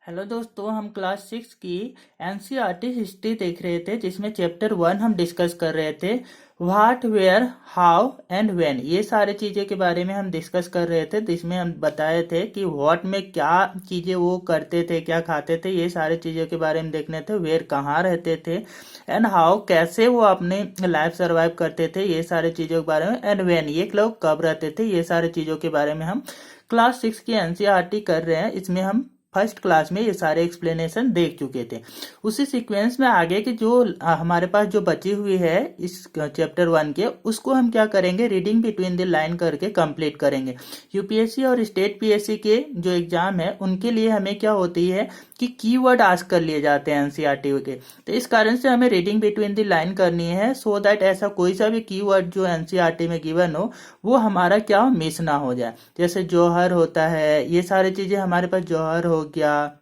Hello दोस्तों, हम class 6 की एनसीईआरटी हिस्ट्री देख रहे थे जिसमें चैप्टर 1 हम डिस्कस कर रहे थे। What, where, how and when, ये सारे चीज़ें के बारे में हम डिस्कस कर रहे थे। जिसमें हम बताए थे कि व्हाट में क्या चीज़ें वो करते थे, क्या खाते थे, ये सारे चीज़ों के बारे में देखने थे। वेयर कहाँ रहते थे, एंड हाउ कैसे वो अपने लाइफ सर्वाइव करते थे, ये सारे चीज़ों के बारे में। एंड व्हेन ये लोग कब रहते थे, ये सारे चीज़ों के बारे में हम क्लास 6 की एनसीईआरटी कर रहे हैं। इसमें हम फर्स्ट क्लास में ये सारे एक्सप्लेनेशन देख चुके थे। उसी सीक्वेंस में आगे की जो हमारे पास जो बची हुई है इस चैप्टर 1 के, उसको हम क्या करेंगे, रीडिंग बिटवीन द लाइन करके कंप्लीट करेंगे। यूपीएससी और स्टेट पीएससी के जो एग्जाम है उनके लिए हमें क्या होती है कि कीवर्ड आस्क कर लिए जाते हैं एनसीईआरटी के। तो इस कारण से हमें रीडिंग बिटवीन द लाइन करनी है, सो दैट ऐसा कोई सा भी कीवर्ड जो एनसीईआरटी में गिवन हो वो हमारा क्या मिस ना हो जाए। जैसे जौहर होता है, ये सारी चीजें हमारे पास जौहर हो गया।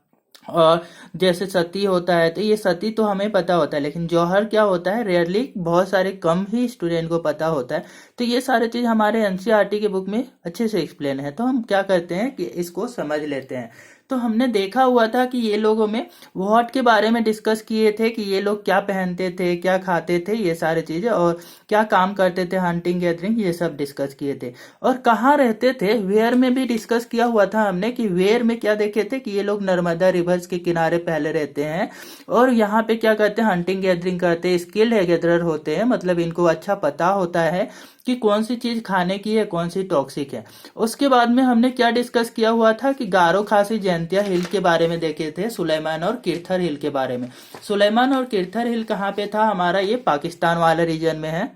और जैसे सती होता है, तो ये सती तो हमें पता होता है, लेकिन जौहर क्या होता है रेयरली, बहुत सारे कम ही स्टूडेंट को पता होता है। तो ये सारे चीज हमारे एनसीईआरटी के बुक में अच्छे से एक्सप्लेन है। तो हम क्या करते हैं कि इसको समझ लेते हैं। तो हमने देखा हुआ था कि ये लोगों में व्हाट के बारे में डिस्कस किए थे कि ये लोग क्या पहनते थे, क्या खाते थे, ये सारे चीजें, और क्या काम करते थे, हंटिंग गैदरिंग, ये सब डिस्कस किए थे। और कहाँ रहते थे, वेयर में भी डिस्कस किया हुआ था हमने कि वेयर में क्या देखे थे कि ये लोग नर्मदा रिवर्स के किनारे पहले रहते हैं। और यहाँ पे क्या करते हैं, हंटिंग गैदरिंग करते हैं, स्किल्ड गैदरर होते हैं, मतलब इनको अच्छा पता होता है कि कौन सी चीज खाने की है, कौन सी टॉक्सिक है। उसके बाद में हमने क्या डिस्कस किया हुआ था कि गारो खासी जयंतिया हिल के बारे में देखे थे, सुलेमान और किरथर हिल के बारे में। सुलेमान और किरथर हिल कहाँ पे था हमारा, ये पाकिस्तान वाले रीजन में है।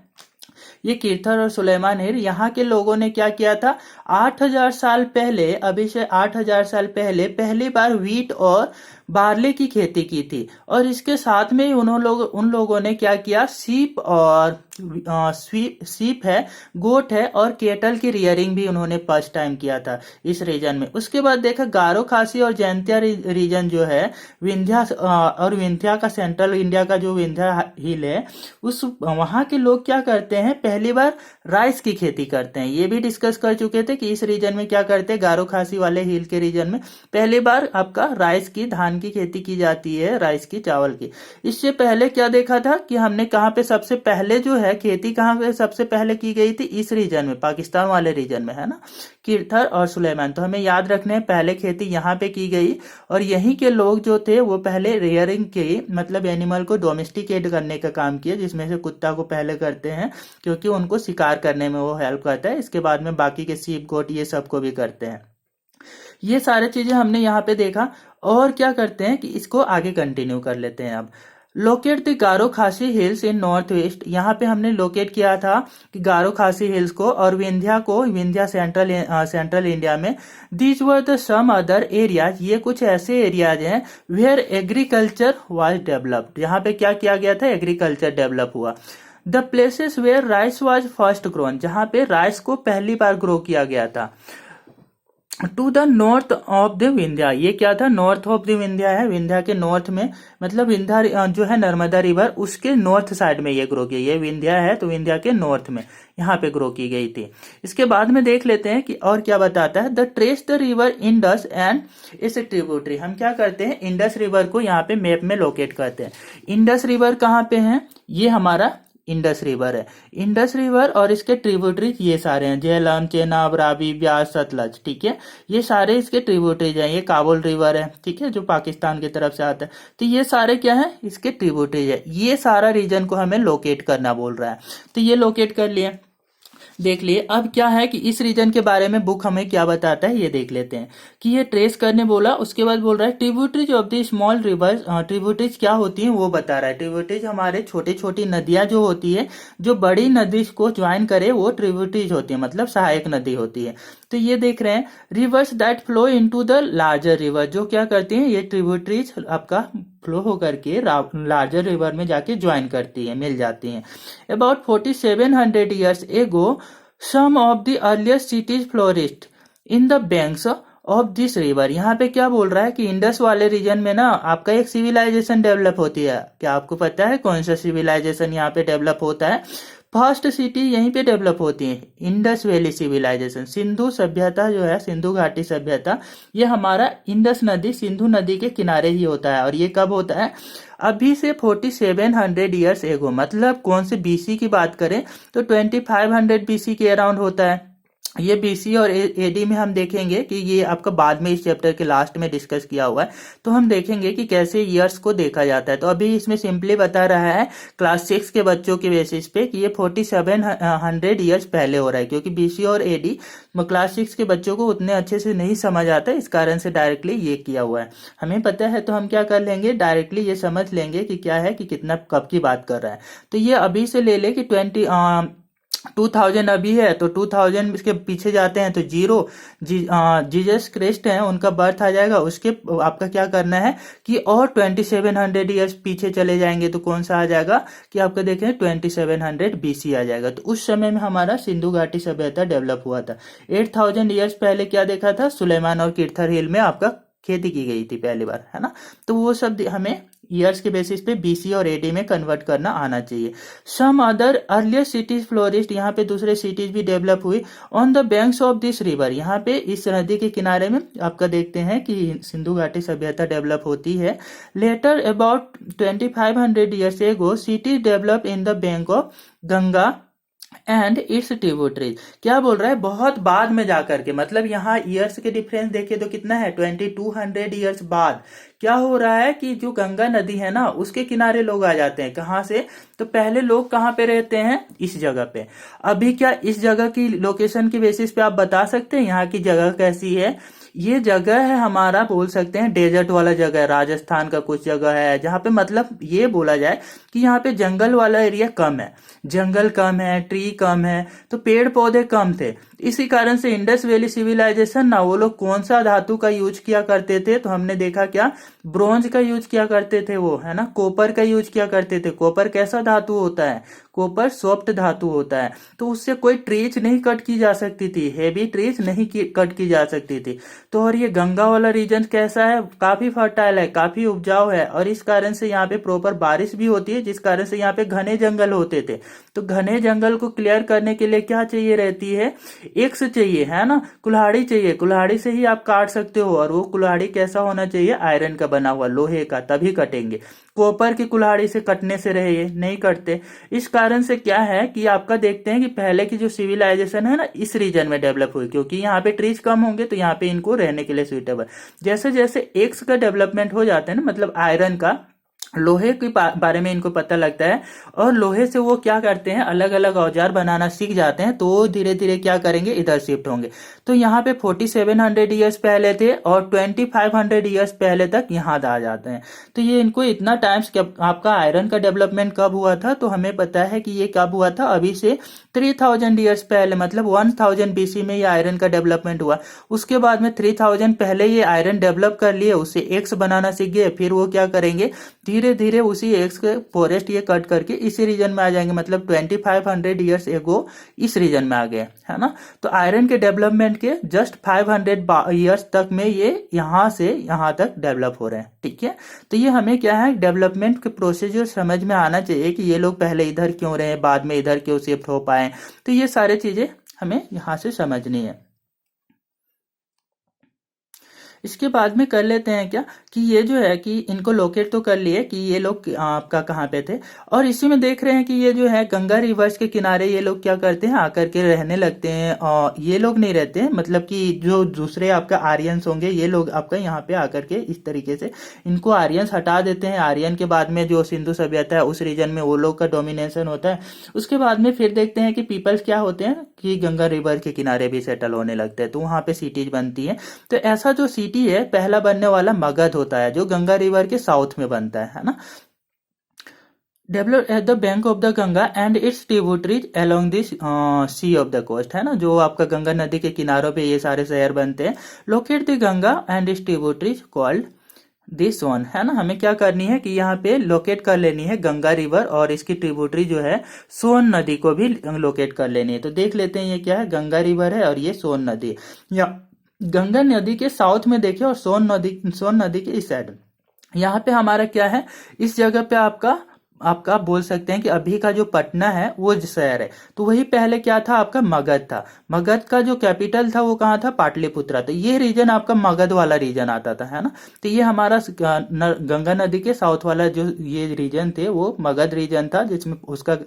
ये किरथर और सुलेमान हिल, यहाँ के लोगों ने क्या किया था, 8000 साल पहले, अभी से 8000 साल पहले पहली बार व्हीट और बार्ले की खेती की थी। और इसके साथ में ही उन लोगों ने क्या किया, सीप और सीप है, गोट है, और केटल की रियरिंग भी उन्होंने फर्स्ट टाइम किया था इस रीजन में। उसके बाद देखा गारो खासी और जयंतिया रीजन जो है, विंध्या और विंध्या का सेंट्रल इंडिया का जो विंध्या हिल है, उस वहां के लोग क्या करते हैं, पहली बार राइस की खेती करते हैं। ये भी डिस्कस कर चुके थे कि इस रीजन में क्या करते हैं, गारो खासी वाले हिल के रीजन में पहली बार आपका राइस की, धान की खेती की जाती है, राइस की, चावल की। इससे पहले क्या देखा था कि हमने कहाँ पे सबसे पहले जो है खेती कहाँ पे सबसे पहले की गई थी, इस रीजन में, पाकिस्तान वाले रीजन में, है ना, किरथर और सुलेमान। तो हमें याद रखने हैं पहले खेती यहाँ पे की गई। और यहीं के लोग जो थे वो पहले रेयरिंग के, मतलब एनिमल को डोमेस्टिकेट करने का काम किया, जिसमें से कुत्ता को पहले करते हैं क्योंकि उनको शिकार करने में वो हेल्प करता है। इसके बाद में बाकी के सीप, गोट, ये सबको भी करते हैं। ये सारे चीजें हमने यहाँ पे देखा। और क्या करते हैं कि इसको आगे कंटिन्यू कर लेते हैं अब। लोकेट द गारो खासी हिल्स इन नॉर्थ वेस्ट, यहाँ पे हमने लोकेट किया था कि गारो खासी हिल्स को और विंध्या को, विंध्या सेंट्रल इंडिया में। These were the some other areas, ये कुछ ऐसे एरियाज हैं वेयर एग्रीकल्चर वाज डेवलप्ड, यहाँ पे क्या किया गया था, एग्रीकल्चर डेवलप हुआ। The places where rice was first grown, जहाँ पे राइस को पहली बार ग्रो किया गया था। To the north of the Vindhya, ये क्या था, नॉर्थ ऑफ द विंध्या है, विंध्या के नॉर्थ में, मतलब विंध्या जो है नर्मदा रिवर, उसके नॉर्थ साइड में ये ग्रो की, ये विंध्या है तो विंध्या के नॉर्थ में यहाँ पे ग्रो की गई थी। इसके बाद में देख लेते हैं कि और क्या बताता है। The trace the river Indus and it's tributary, हम क्या करते हैं, इंडस रिवर को यहाँ पे मैप में लोकेट करते हैं। इंडस रिवर कहाँ पे है, ये हमारा इंडस रिवर है। इंडस रिवर और इसके ट्रिब्यूटरीज ये सारे हैं, झेलम, चेनाब, रावी, ब्यास, सतलज, ठीक है, ये सारे इसके ट्रिब्यूटरीज हैं। ये काबुल रिवर है, ठीक है, जो पाकिस्तान की तरफ से आता है। तो ये सारे क्या है, इसके ट्रिब्यूटरीज है। ये सारा रीजन को हमें लोकेट करना बोल रहा है, तो ये लोकेट कर लिए, देख लिए। अब क्या है कि इस रीजन के बारे में बुक हमें क्या बताता है, ये देख लेते हैं कि ये ट्रेस करने बोला। उसके बाद बोल रहा है tributaries of the small reverse, tributaries क्या होती हैं वो बता रहा है। ट्रिब्यूटरीज हमारे छोटी छोटी नदियां जो होती है, जो बड़ी नदी को ज्वाइन करे, वो ट्रिब्यूटरीज होती है, मतलब सहायक नदी होती है। तो ये देख रहे हैं, reverse that flow into the larger river, जो क्या करती हैं, ये ट्रिब्यूटरीज आपका फ्लो होकर के लार्जर रिवर में जाके ज्वाइन करती है, मिल जाती हैं। About 4700 years ago some of the earliest cities flourished in the banks of this river, यहाँ पे क्या बोल रहा है कि इंडस वाले रीजन में ना आपका एक सिविलाइजेशन डेवलप होती है। क्या आपको पता है कौन सा सिविलाइजेशन यहाँ पे डेवलप होता है? फर्स्ट सिटी यहीं पे डेवलप होती है, इंडस वैली सिविलाइजेशन, सिंधु सभ्यता जो है, सिंधु घाटी सभ्यता, ये हमारा इंडस नदी, सिंधु नदी के किनारे ही होता है। और ये कब होता है? अभी से 4700 ईयर्स एगो, मतलब कौन से बीसी की बात करें तो 2500 बीसी के अराउंड होता है। ये बीसी और एडी में हम देखेंगे कि ये आपका बाद में इस चैप्टर के लास्ट में डिस्कस किया हुआ है, तो हम देखेंगे कि कैसे ईयर्स को देखा जाता है। तो अभी इसमें सिंपली बता रहा है क्लास 6 के बच्चों के बेसिस पे कि ये 4700 ईयर्स पहले हो रहा है, क्योंकि बीसी और एडी क्लास 6 के बच्चों को उतने अच्छे से नहीं समझ आता, इस कारण से डायरेक्टली ये किया हुआ है। हमें पता है तो हम क्या कर लेंगे, डायरेक्टली ये समझ लेंगे कि क्या है, कि कितना कब की बात कर रहा है। तो ये अभी से ले ले कि 2000 अभी है, तो 2000 इसके पीछे जाते हैं तो जीरो, जीसस क्राइस्ट है उनका बर्थ आ जाएगा, उसके आपका क्या करना है कि और 2700 ईयर्स पीछे चले जाएंगे तो कौन सा आ जाएगा कि आपका देखें 2700 बीसी आ जाएगा। तो उस समय में हमारा सिंधु घाटी सभ्यता डेवलप हुआ था। 8000 ईयर्स पहले क्या देखा था, सुलेमान और किर्थर हिल में आपका खेती की गई थी पहली बार, है ना। तो वो सब हमें ईयर्स के बेसिस पे बीसी और एडी में कन्वर्ट करना आना चाहिए। Some other earlier cities flourished, यहाँ पे दूसरे सिटीज भी डेवलप हुई on the banks of this river, यहाँ पे इस नदी के किनारे में आपका देखते हैं कि सिंधु घाटी सभ्यता डेवलप होती है। Later about 2500 years ago cities develop in the bank of Ganga and its tributaries. क्या बोल रहा है, बहुत बाद में जाकर के, मतलब यहाँ ईयर्स के डिफरेंस देखिए तो कितना है, 2200 ईयर्स बाद क्या हो रहा है कि जो गंगा नदी है ना, उसके किनारे लोग आ जाते हैं। कहाँ से? तो पहले लोग कहाँ पे रहते हैं, इस जगह पे। अभी क्या इस जगह की लोकेशन के बेसिस पे आप बता सकते हैं यहाँ की जगह कैसी है? ये जगह है हमारा, बोल सकते हैं डेजर्ट वाला जगह है, राजस्थान का कुछ जगह है जहाँ पे मतलब ये बोला जाए कि यहाँ पे जंगल वाला एरिया कम है, जंगल कम है, ट्री कम है, तो पेड़ पौधे कम थे। इसी कारण से इंडस वैली सिविलाइजेशन ना, वो लोग कौन सा धातु का यूज किया करते थे, तो हमने देखा क्या, ब्रोंज का यूज किया करते थे वो, है ना। कॉपर का यूज किया करते थे। कॉपर कैसा धातु होता है, कॉपर सॉफ्ट धातु होता है, तो उससे कोई ट्रीज नहीं कट की जा सकती थी, हेवी ट्रीज नहीं कट की जा सकती थी। तो और ये गंगा वाला रीजन कैसा है, काफी फर्टाइल है, काफी उपजाऊ है, और इस कारण से यहाँ पे प्रॉपर बारिश भी होती है, जिस कारण से यहाँ पे घने जंगल होते थे। तो घने जंगल को क्लियर करने के लिए क्या चाहिए रहती है, एक्स चाहिए, है ना, कुल्हाड़ी चाहिए। कुल्हाड़ी से ही आप काट सकते हो, और वो कुल्हाड़ी कैसा होना चाहिए, आयरन का बना हुआ, लोहे का, तभी कटेंगे। कॉपर की कुल्हाड़ी से कटने से रहे, नहीं कटते। इस कारण से क्या है कि आपका देखते हैं कि पहले की जो सिविलाइजेशन है ना, इस रीजन में डेवलप हुई, क्योंकि यहाँ पे ट्रीज कम होंगे तो यहाँ पे इनको रहने के लिए सुइटेबल। जैसे जैसे एक्स का डेवलपमेंट हो जाता है ना, मतलब आयरन का, लोहे के बारे में इनको पता लगता है, और लोहे से वो क्या करते हैं, अलग अलग औजार बनाना सीख जाते हैं, तो धीरे धीरे क्या करेंगे, इधर शिफ्ट होंगे। तो यहाँ पे 4700 ईयर्स पहले थे, और 2500 ईयर्स पहले तक यहाँ आ जाते हैं। तो ये इनको इतना टाइम्स, आपका आयरन का डेवलपमेंट कब हुआ था, तो हमें पता है कि ये कब हुआ था, अभी से 3000 ईयर्स पहले, मतलब 1000 बीसी में ये आयरन का डेवलपमेंट हुआ। उसके बाद में 3000 पहले ये आयरन डेवलप कर लिए, उससे एक्स बनाना सीख गए, फिर वो क्या करेंगे, धीरे धीरे उसी एक्स के फॉरेस्ट ये कट करके इसी रीजन में आ जाएंगे, मतलब 2500 ईयर्स एगो इस रीजन में आ गए, है ना। तो आयरन के डेवलपमेंट के जस्ट 500 ईयर्स तक में ये यहाँ से यहाँ तक डेवलप हो रहे हैं, ठीक है। तो ये हमें क्या है, डेवलपमेंट के प्रोसीजर समझ में आना चाहिए कि ये लोग पहले इधर क्यों रहे, बाद में इधर क्यों शिफ्ट हो पाए। तो ये सारी चीजें हमें यहाँ से समझनी है। इसके बाद में कर लेते हैं क्या कि ये जो है कि इनको लोकेट तो कर लिए कि ये लोग आपका कहाँ पे थे, और इसी में देख रहे हैं कि ये जो है गंगा रिवर्स के किनारे ये लोग क्या करते हैं, आकर के रहने लगते हैं। और ये लोग नहीं रहते हैं, मतलब कि जो दूसरे आपका आर्यंस होंगे, ये लोग आपका यहाँ पे आकर के इस तरीके से इनको आर्यंस हटा देते हैं। आर्यन के बाद में जो सिंधु सभ्यता है उस रीजन में वो लोग का डोमिनेशन होता है। उसके बाद में फिर देखते हैं कि पीपल्स क्या होते हैं कि गंगा रिवर के किनारे भी सेटल होने लगते हैं, तो वहां पे सिटीज बनती है। तो ऐसा जो सिटी है पहला बनने वाला मगध होता है, जो गंगा रिवर के साउथ में बनता है ना। Develop at the bank of the Ganga and its tributaries along this sea of the coast, है ना, जो आपका गंगा नदी के किनारों पे ये सारे शहर बनते हैं। Locate the Ganga and its tributaries called this one, है ना। हमें क्या करनी है कि यहाँ पे लोकेट कर लेनी है गंगा रिवर, और इसकी ट्रिब्यूटरी जो है सोन नदी को भी लोकेट कर लेनी है। तो देख लेते हैं ये क्या है, गंगा रिवर है और ये सोन नदी, या गंगा नदी के साउथ में देखिए, और सोन नदी के इस साइड। यहाँ पे हमारा क्या है, इस जगह पे आपका आपका आप बोल सकते हैं कि अभी का जो पटना है वो शहर है। तो वही पहले क्या था, आपका मगध था। मगध का जो कैपिटल था वो कहाँ था, पाटलिपुत्रा। तो ये रीजन आपका मगध वाला रीजन आता था, है ना। तो ये हमारा गंगा नदी के साउथ वाला जो ये रीजन थे वो मगध रीजन था, जिसमें उसका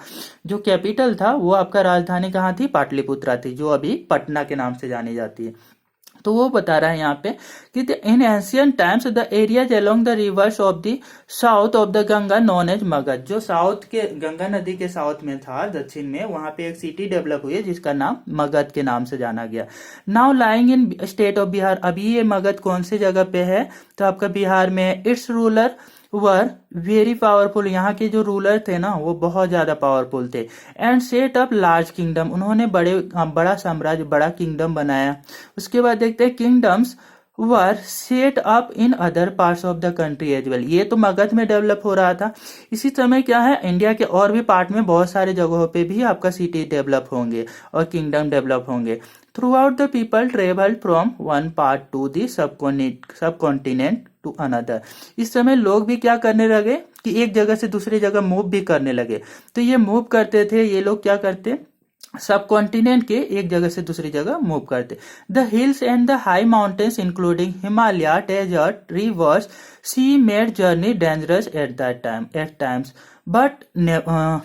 जो कैपिटल था वो आपका राजधानी कहाँ थी, पाटलिपुत्रा थी, जो अभी पटना के नाम से जानी जाती है। तो वो बता रहा है यहाँ पे कि in ancient times the areas along the rivers of the south of the Ganga known as Magadha. जो साउथ के गंगा नदी के साउथ में था, दक्षिण में, वहां पे एक सिटी डेवलप हुई है जिसका नाम मगध के नाम से जाना गया। Now lying in state of Bihar. अभी ये मगध कौन सी जगह पे है, तो आपका बिहार में। It's ruler were very powerful. यहाँ के जो रूलर थे ना वो बहुत ज्यादा पावरफुल थे। And set up large kingdom. उन्होंने बड़ा साम्राज्य, बड़ा किंगडम बनाया। उसके बाद देखते हैं kingdoms were set up in other parts of the country as well. ये तो मगध में डेवलप हो रहा था। इसी समय क्या है, इंडिया के और भी पार्ट में बहुत सारे जगहों पे भी आपका सिटी डेवलप होंगे और किंगडम डेवलप होंगे। Throughout the people travelled from one part to the subcontinent to another. इस समय लोग भी क्या करने लगे कि एक जगह से दूसरी जगह मूव भी करने लगे। तो ये मूव करते थे, ये लोग क्या करते, सब कॉन्टिनेंट के एक जगह से दूसरी जगह मूव करते। The hills and the high mountains including Himalaya, desert, rivers, sea made journey dangerous at that time at times but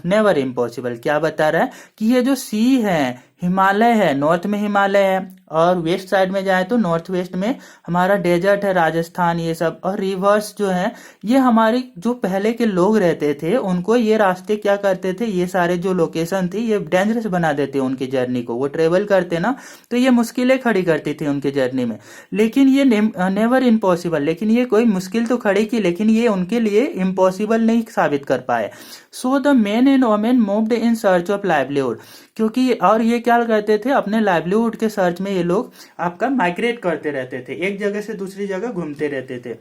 never impossible. क्या बता रहा है कि ये जो सी है, हिमालय है, नॉर्थ में हिमालय है, और वेस्ट साइड में जाए तो नॉर्थ वेस्ट में हमारा डेजर्ट है, राजस्थान, ये सब, और रिवर्स जो है ये हमारी जो पहले के लोग रहते थे उनको ये रास्ते क्या करते थे, ये सारे जो लोकेशन थी ये डेंजरस बना देते उनकी जर्नी को। वो ट्रेवल करते ना तो ये मुश्किलें खड़ी करती थी उनकी जर्नी में। लेकिन ये नेवर इम्पॉसिबल, लेकिन ये कोई मुश्किल तो खड़ी की, लेकिन ये उनके लिए इम्पॉसिबल नहीं साबित कर पाए। So the main and women moved in search of livelihood. क्योंकि और ये क्या करते थे, अपने लाइवलीहुड के सर्च में ये लोग आपका माइग्रेट करते रहते थे, एक जगह से दूसरी जगह घूमते रहते थे।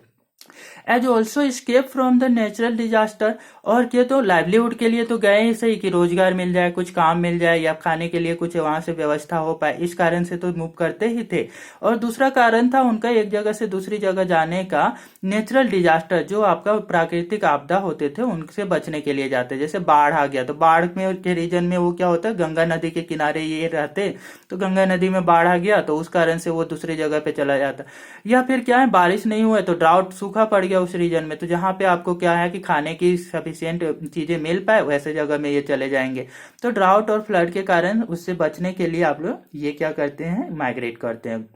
As also escape from the natural disaster. और क्या, तो लाइवलीहुड के लिए तो गए ही सही कि रोजगार मिल जाए, कुछ काम मिल जाए, या खाने के लिए कुछ वहां से व्यवस्था हो पाए, इस कारण से तो मूव करते ही थे। और दूसरा कारण था उनका एक जगह से दूसरी जगह जाने का नेचुरल डिजास्टर, जो आपका प्राकृतिक आपदा होते थे उनसे बचने के लिए जाते। जैसे बाढ़ आ गया तो बाढ़ में के रीजन में वो क्या होता है, गंगा नदी के किनारे ये रहते, तो गंगा नदी में बाढ़ आ गया तो उस कारण से वो दूसरी जगह पे चला जाता। या फिर क्या है, बारिश नहीं हुआ तो ड्राउट, सूखा पड़ गया उस रीजन में, तो जहां पे आपको क्या है कि खाने की सफिशियंट चीजें मिल पाए वैसे जगह में ये चले जाएंगे। तो ड्राउट और फ्लड के कारण उससे बचने के लिए आप लोग ये क्या करते हैं, माइग्रेट करते हैं।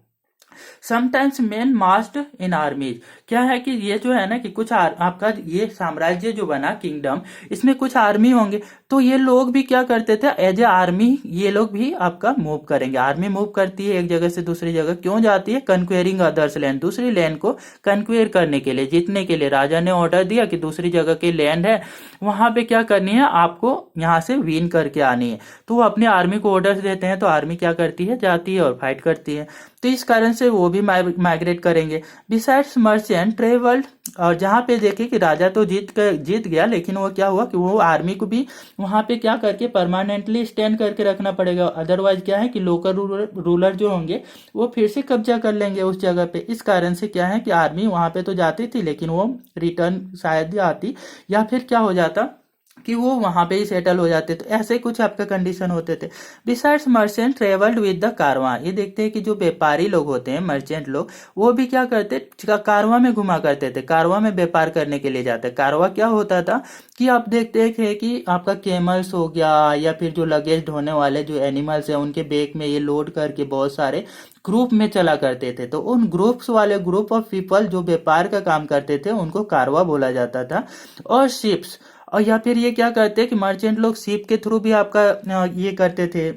समटाइम्स मेन मास्ड इन आर्मीज। क्या है कि ये जो है ना कि कुछ आपका ये साम्राज्य जो बना किंगडम, इसमें कुछ आर्मी होंगे, तो ये लोग भी क्या करते थे, एज ए आर्मी ये लोग भी आपका मूव करेंगे। आर्मी मूव करती है एक जगह से दूसरी जगह, क्यों जाती है, कन्क्वेयरिंग अदर्स लैंड, दूसरी लैंड को कन्क्वेयर करने के लिए, जीतने के लिए। राजा ने ऑर्डर दिया कि दूसरी जगह की लैंड है, वहां पे क्या करनी है, आपको यहाँ से विन करके आनी है। तो वो अपने आर्मी को ऑर्डर देते हैं, तो आर्मी क्या करती है, जाती है और फाइट करती है। तो इस कारण से वो भी माइग्रेट करेंगे। Besides merchant travelled. और जहां पे देखे कि राजा तो जीत गया, लेकिन वो क्या हुआ कि वो आर्मी को भी वहां पे क्या करके परमानेंटली स्टैंड करके रखना पड़ेगा। अदरवाइज क्या है कि लोकल रूलर जो होंगे वो फिर से कब्जा कर लेंगे उस जगह पे। इस कारण से क्या है कि आर्मी वहां पे तो जाती थी, लेकिन वो रिटर्न शायद आती, या फिर क्या हो जाता कि वो वहां पे ही सेटल हो जाते। तो ऐसे कुछ आपका कंडीशन होते थे। Besides merchant travelled with the कारवां। ये देखते हैं कि जो व्यापारी लोग होते हैं, मर्चेंट लोग, वो भी क्या करते, कारवां में घुमा करते थे, कारवां में व्यापार करने के लिए जाते। कारवां क्या होता था कि आप देखते हैं कि आपका कैमल्स हो गया, या फिर जो लगेज ढोने वाले जो एनिमल्स है उनके बैग में ये लोड करके बहुत सारे ग्रुप में चला करते थे। तो उन ग्रुप्स वाले, ग्रुप ऑफ पीपल जो व्यापार का काम करते थे, उनको कारवा बोला जाता था। और शिप्स, और या फिर ये क्या करते कि मर्चेंट लोग शिप के थ्रू भी आपका ये करते थे,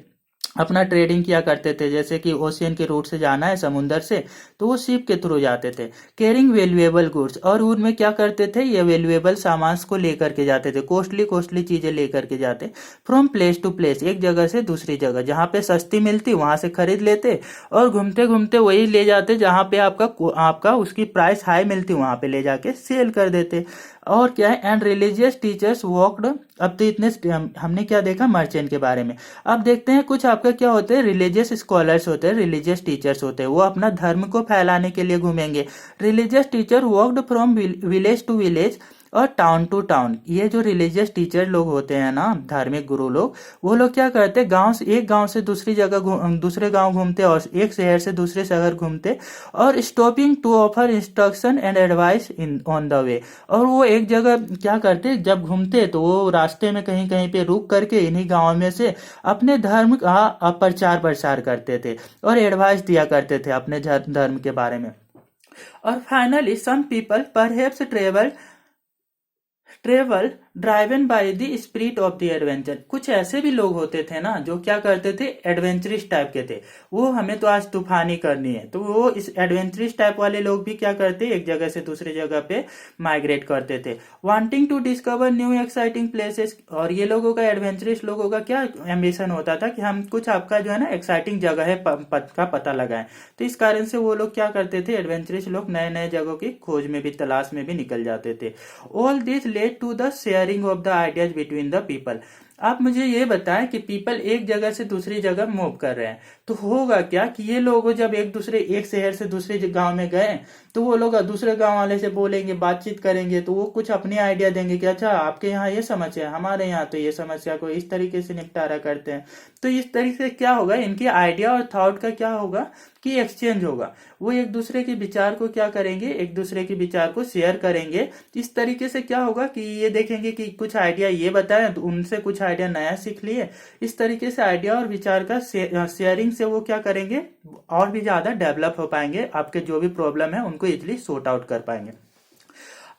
अपना ट्रेडिंग किया करते थे। जैसे कि ओशियन के रूट से जाना है समुंदर से, तो वो शिप के थ्रू जाते थे। कैरिंग वैल्यूएबल गुड्स, और उनमें क्या करते थे, ये वैल्यूएबल सामान को लेकर के जाते थे, कॉस्टली चीजें लेकर के जाते। फ्रॉम प्लेस टू प्लेस, एक जगह से दूसरी जगह, जहां पे सस्ती मिलती वहां से खरीद लेते, और घूमते घूमते वही ले जाते जहां पे आपका उसकी प्राइस हाई मिलती, वहां पे ले जाके सेल कर देते। और क्या है, एंड रिलीजियस टीचर्स वॉकड। अब तो इतने हमने क्या देखा मर्चेंट के बारे में। अब देखते हैं कुछ आपका क्या होते हैं, रिलीजियस स्कॉलर्स होते हैं, रिलीजियस टीचर्स होते हैं, वो अपना धर्म को फैलाने के लिए घूमेंगे। Religious teacher walked from village to village और टाउन टू टाउन। ये जो रिलीजियस टीचर लोग होते हैं ना, धार्मिक गुरु लोग, वो लोग क्या करते हैं, एक गांव से दूसरी जगह दूसरे गांव घूमते और एक शहर से दूसरे शहर घूमते और stopping to offer instruction and advice in on the way. और वो एक जगह क्या करते, जब घूमते तो वो रास्ते में कहीं कहीं पे रुक करके इन्हीं गाँव में से अपने धर्म का प्रचार प्रसार करते थे और एडवाइस दिया करते थे अपने धर्म के बारे में। और finally some people perhaps travel driven by the spirit of the adventure. कुछ ऐसे भी लोग होते थे ना जो क्या करते थे, एडवेंचरस टाइप के थे। वो हमें तो आज तूफानी करनी है, तो वो इस एडवेंचरस टाइप वाले लोग भी क्या करते, एक जगह से दूसरी जगह पे माइग्रेट करते थे, wanting to discover new exciting places. और ये लोगों का, एडवेंचरस लोगों का क्या एम्बिशन होता था कि हम कुछ आपका जो है ना एक्साइटिंग जगह है का पता लगाएं। तो इस कारण से वो लोग क्या करते थे, एडवेंचरस लोग नए नए जगहों की खोज में भी, तलाश में भी निकल जाते थे। All this led to the sharing of the ideas between the people. आप मुझे ये बताएं कि पीपल एक जगह से दूसरी जगह मूव कर रहे हैं, तो होगा क्या कि ये लोग जब एक शहर से दूसरे गांव में गए तो वो लोग दूसरे गांव वाले से बोलेंगे, बातचीत करेंगे, तो वो कुछ अपनी आइडिया देंगे कि अच्छा आपके यहाँ ये समस्या है, हमारे यहाँ तो ये समस्या को इस तरीके से निपटारा करते हैं। तो इस तरीके से क्या होगा, इनके आइडिया और थॉट का क्या होगा कि एक्सचेंज होगा। वो एक दूसरे के विचार को क्या करेंगे, एक दूसरे के विचार को शेयर करेंगे। इस तरीके से क्या होगा कि ये देखेंगे कि कुछ आइडिया ये बताए तो उनसे कुछ आइडिया नया सीख लिए। इस तरीके से आइडिया और विचार का शेयरिंग से वो क्या करेंगे, और भी ज्यादा डेवलप हो पाएंगे, आपके जो भी प्रॉब्लम है उनको इजिली सॉर्ट आउट कर पाएंगे।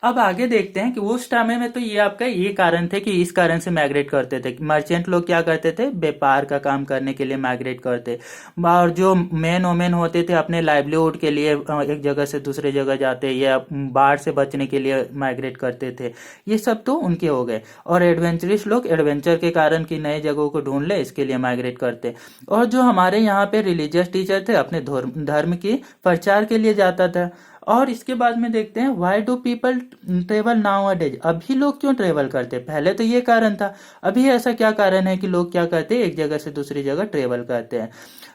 अब आगे देखते हैं कि उस टाइम में तो ये आपका ये कारण थे कि इस कारण से माइग्रेट करते थे। मर्चेंट लोग क्या करते थे, व्यापार का काम करने के लिए माइग्रेट करते, और जो मैन वोमेन होते थे अपने लाइवलीहुड के लिए एक जगह से दूसरे जगह जाते या बाढ़ से बचने के लिए माइग्रेट करते थे। ये सब तो उनके हो गए। और एडवेंचरस लोग एडवेंचर के कारण की नए जगहों को ढूंढ ले इसके लिए माइग्रेट करते। और जो हमारे यहाँ पे रिलीजियस टीचर थे अपने धर्म की प्रचार के लिए जाता था। और इसके बाद में देखते हैं why do people travel now a days. अभी लोग क्यों ट्रेवल करते, पहले तो ये कारण था, अभी ऐसा क्या कारण है कि लोग क्या करते हैं, एक जगह से दूसरी जगह ट्रेवल करते हैं।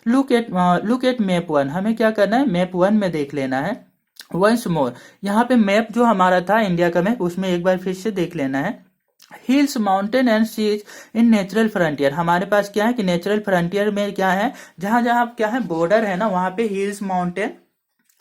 Look at map 1। हमें क्या करना है, मैप 1 में देख लेना है। वंस मोर, यहाँ पे मैप जो हमारा था इंडिया का मैप, उसमें एक बार फिर से देख लेना है। Hills, mountain and seas in natural frontier. हमारे पास क्या है कि नेचुरल फ्रंटियर में क्या है, जहां जहां क्या है बॉर्डर है ना, वहां पे हिल्स, माउंटेन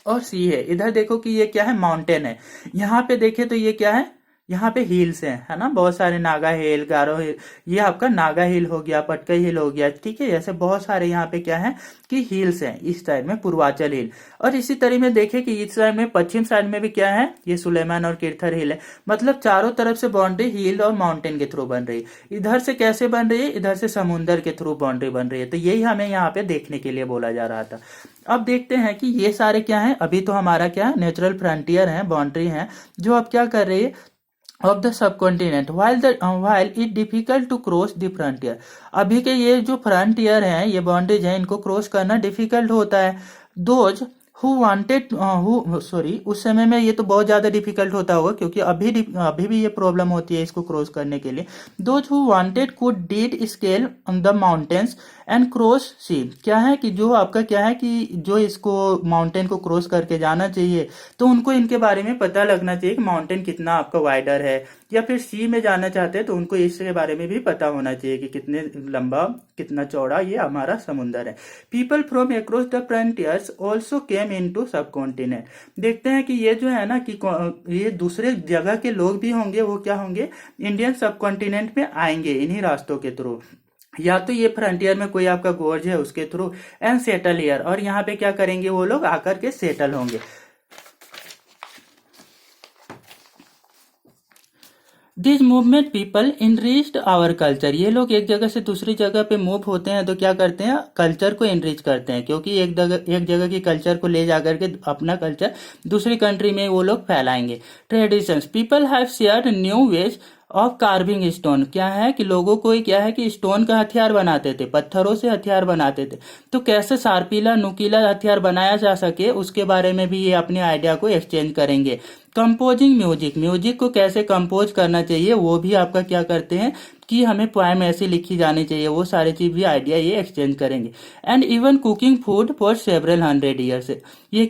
और सी है। इधर देखो कि ये क्या है, माउंटेन है। यहाँ पे देखे तो ये क्या है, यहाँ पे हिल्स है ना, बहुत सारे नागा हिल, गारो हिल, ये आपका नागा हिल हो गया, पटकई हिल हो गया, ठीक है। ऐसे बहुत सारे यहाँ पे क्या है कि हिल्स हैं। इस साइड में पूर्वांचल हिल, और इसी तरह में देखे कि इस साइड में पश्चिम साइड में भी क्या है, ये सुलेमान और किरथर हिल है। मतलब चारों तरफ से बाउंड्री हिल और माउंटेन के थ्रू बन रही है। इधर से कैसे बन रही है, इधर से समुन्द्र के थ्रू बाउंड्री बन रही है। तो यही हमें यहाँ पे देखने के लिए बोला जा रहा था। अब देखते हैं कि ये सारे क्या है, अभी तो हमारा क्या है, नेचुरल फ्रंटियर है, बाउंड्री है, जो अब क्या कर रही है of the subcontinent while it difficult to cross the frontier। अभी के ये जो फ्रंटियर है, ये बाउंड्रीज है, इनको क्रॉस करना डिफिकल्ट होता है। दोज हु वांटेड उस समय में ये तो बहुत ज्यादा डिफिकल्ट होता होगा, क्योंकि अभी भी ये प्रॉब्लम होती है इसको क्रॉस करने के लिए। Those who wanted could did scale on the mountains and cross sea. क्या है कि जो आपका क्या है कि जो इसको माउंटेन को क्रॉस करके जाना चाहिए, तो उनको इनके बारे में पता लगना चाहिए कि माउंटेन कितना आपका वाइडर है, या फिर सी में जाना चाहते हैं तो उनको इसके बारे में भी पता होना चाहिए कि कितने लंबा, कितना चौड़ा ये हमारा समुंदर है। People from across the frontiers also came into subcontinent. देखते हैं कि ये जो है ना कि ये दूसरे जगह के लोग भी होंगे, वो क्या होंगे, इंडियन सबकॉन्टिनेंट में आएंगे इन्हीं रास्तों के थ्रू। या तो ये फ्रंटियर में कोई आपका गोर्ज है उसके थ्रू, एंड सेटल हियर, और यहाँ पे क्या करेंगे, वो लोग आकर के सेटल होंगे। This movement people enriched our culture. ये लोग एक जगह से दूसरी जगह पे मूव होते हैं तो क्या करते हैं, कल्चर को इनरिच करते हैं, क्योंकि एक जगह की कल्चर को ले जाकर के अपना कल्चर दूसरी कंट्री में वो लोग फैलाएंगे। Traditions, people have shared new ways of carving stone. क्या है कि लोगों को क्या है कि स्टोन का हथियार बनाते थे, पत्थरों से हथियार बनाते थे, तो कैसे शार्पीला नुकीला हथियार बनाया जा सके उसके बारे में भी ये अपने आइडिया को एक्सचेंज करेंगे। कंपोजिंग म्यूजिक, म्यूजिक को कैसे कंपोज करना चाहिए वो भी आपका क्या करते हैं कि हमें पोएम ऐसी लिखी जानी चाहिए, वो सारी चीज भी आइडिया ये एक्सचेंज करेंगे। And even cooking food for several 100 years. ये